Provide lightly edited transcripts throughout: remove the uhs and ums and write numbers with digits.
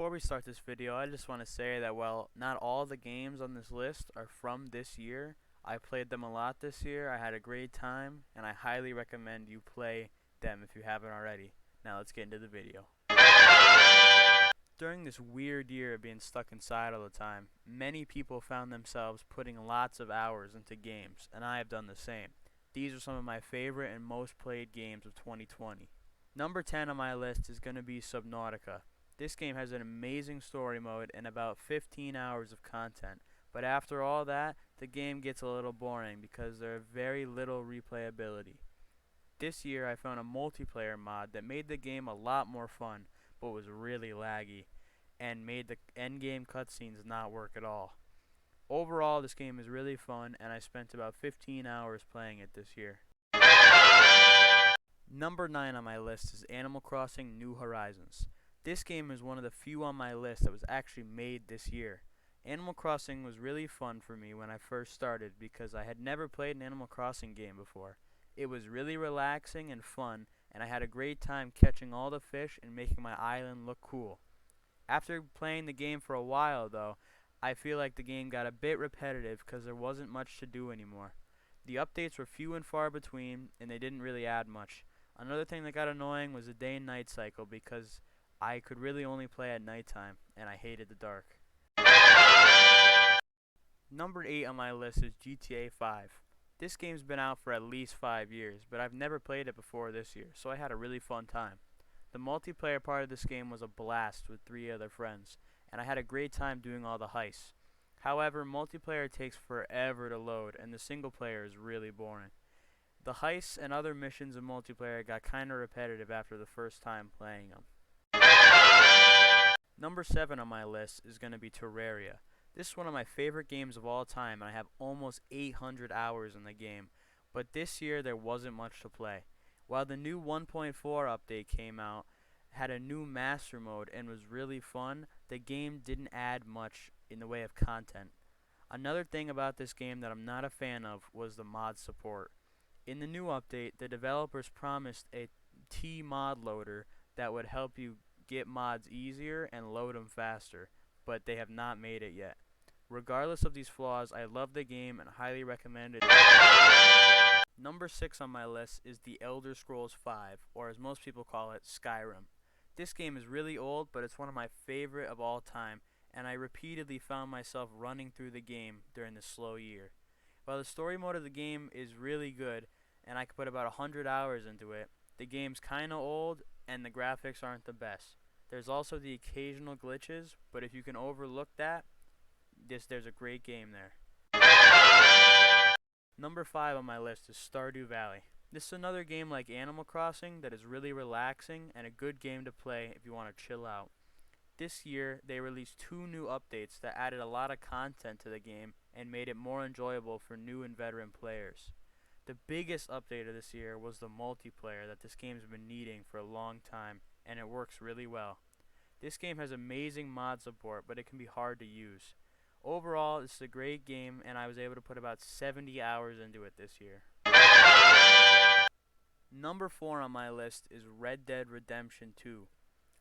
Before we start this video, I just want to say that while not all the games on this list are from this year, I played them a lot this year, I had a great time, and I highly recommend you play them if you haven't already. Now let's get into the video. During this weird year of being stuck inside all the time, many people found themselves putting lots of hours into games, and I have done the same. These are some of my favorite and most played games of 2020. Number 10 on my list is going to be Subnautica. This game has an amazing story mode and about 15 hours of content, but after all that, the game gets a little boring because there are very little replayability. This year I found a multiplayer mod that made the game a lot more fun, but was really laggy, and made the endgame cutscenes not work at all. Overall, this game is really fun, and I spent about 15 hours playing it this year. Number 9 on my list is Animal Crossing New Horizons. This game is one of the few on my list that was actually made this year. Animal Crossing was really fun for me when I first started because I had never played an Animal Crossing game before. It was really relaxing and fun, and I had a great time catching all the fish and making my island look cool. After playing the game for a while though, I feel like the game got a bit repetitive because there wasn't much to do anymore. The updates were few and far between, and they didn't really add much. Another thing that got annoying was the day and night cycle because I could really only play at nighttime, and I hated the dark. Number 8 on my list is GTA 5. This game's been out for at least 5 years, but I've never played it before this year, so I had a really fun time. The multiplayer part of this game was a blast with 3 other friends, and I had a great time doing all the heists. However, multiplayer takes forever to load, and the single player is really boring. The heists and other missions in multiplayer got kinda repetitive after the first time playing them. Number 7 on my list is going to be Terraria. This is one of my favorite games of all time, and I have almost 800 hours in the game, but this year there wasn't much to play. While the new 1.4 update came out, had a new master mode, and was really fun, the game didn't add much in the way of content. Another thing about this game that I'm not a fan of was the mod support. In the new update, the developers promised a T-mod loader that would help you get mods easier and load them faster, but they have not made it yet. Regardless of these flaws, I love the game and highly recommend it. Number 6 on my list is The Elder Scrolls V, or as most people call it, Skyrim. This game is really old, but it's one of my favorite of all time, and I repeatedly found myself running through the game during the slow year. While the story mode of the game is really good, and I could put about 100 hours into it, the game's kinda old and the graphics aren't the best. There's also the occasional glitches, but if you can overlook that, there's a great game there. Number 5 on my list is Stardew Valley. This is another game like Animal Crossing that is really relaxing and a good game to play if you want to chill out. This year, they released 2 new updates that added a lot of content to the game and made it more enjoyable for new and veteran players. The biggest update of this year was the multiplayer that this game's been needing for a long time, and it works really well. This game has amazing mod support, but it can be hard to use. Overall, this is a great game, and I was able to put about 70 hours into it this year. Number 4 on my list is Red Dead Redemption 2.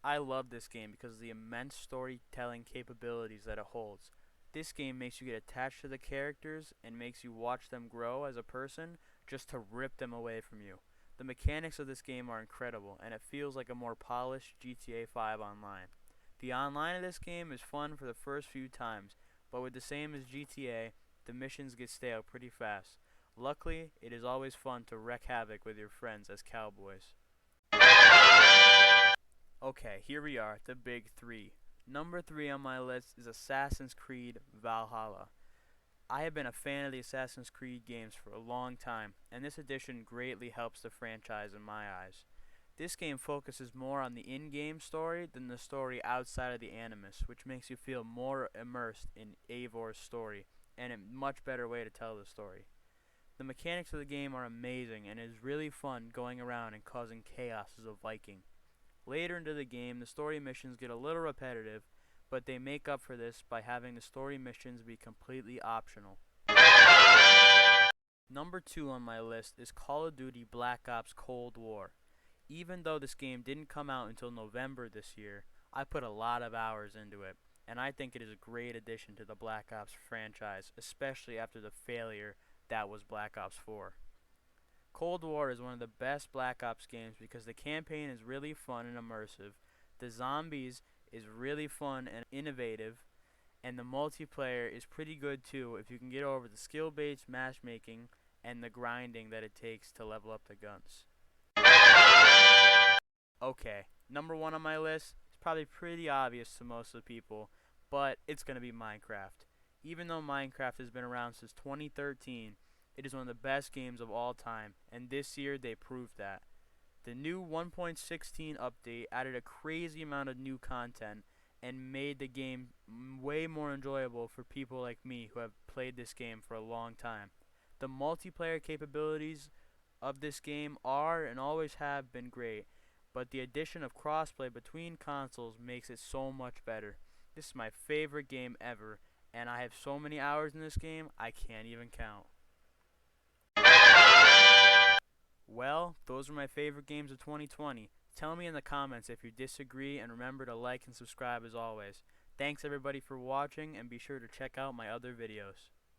I love this game because of the immense storytelling capabilities that it holds. This game makes you get attached to the characters and makes you watch them grow as a person just to rip them away from you. The mechanics of this game are incredible, and it feels like a more polished GTA 5 online. The online of this game is fun for the first few times, but with the same as GTA, the missions get stale pretty fast. Luckily, it is always fun to wreak havoc with your friends as cowboys. Okay, here we are, the big 3. Number 3 on my list is Assassin's Creed Valhalla. I have been a fan of the Assassin's Creed games for a long time, and this edition greatly helps the franchise in my eyes. This game focuses more on the in-game story than the story outside of the Animus, which makes you feel more immersed in Eivor's story, and a much better way to tell the story. The mechanics of the game are amazing, and it is really fun going around and causing chaos as a Viking. Later into the game, the story missions get a little repetitive, but they make up for this by having the story missions be completely optional. Number 2 on my list is Call of Duty Black Ops Cold War. Even though this game didn't come out until November this year, I put a lot of hours into it, and I think it is a great addition to the Black Ops franchise, especially after the failure that was Black Ops 4. Cold War is one of the best Black Ops games because the campaign is really fun and immersive, the zombies is really fun and innovative, and the multiplayer is pretty good too if you can get over the skill-based matchmaking and the grinding that it takes to level up the guns. Okay, number one on my list is probably pretty obvious to most of the people, but it's going to be Minecraft. Even though Minecraft has been around since 2013, it is one of the best games of all time, and this year they proved that. The new 1.16 update added a crazy amount of new content and made the game way more enjoyable for people like me who have played this game for a long time. The multiplayer capabilities of this game are and always have been great, but the addition of crossplay between consoles makes it so much better. This is my favorite game ever, and I have so many hours in this game I can't even count. Well, those are my favorite games of 2020. Tell me in the comments if you disagree, and remember to like and subscribe as always. Thanks everybody for watching, and be sure to check out my other videos.